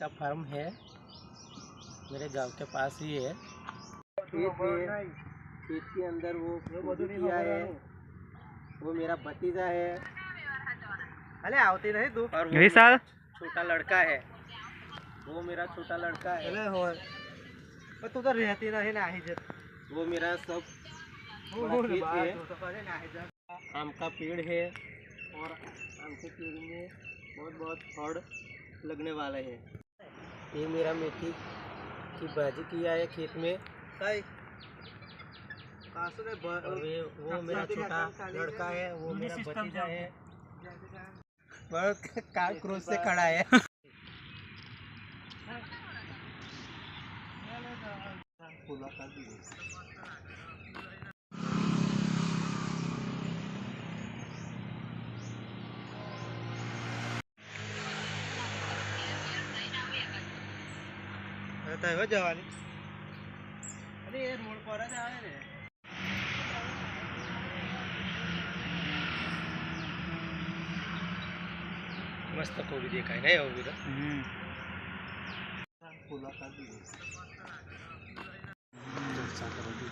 का फार्म है, मेरे गांव के पास ही है। खेत के अंदर वो किया है, वो मेरा भतीजा है। अरे आवती नहीं तू। और वो मेरा छोटा लड़का है, वो मेरा छोटा लड़का है। अरे तू तो रहती नहीं ना ही वो मेरा सब खेत है। आम का पेड़ है और आम के पेड़ में बहुत फल लगने वाले हैं। ये मेरा मेथी की भाजी किया है खेत में। वो मेरा छोटा लड़का है, वो मेरा भतीजा है। बहुत काम क्रोध से खड़ा है। जवानी अरे ये रोड पर जावे रे मस्त कोबी देखाय नाही हो बिरा फुला का दी चर्चा करोगी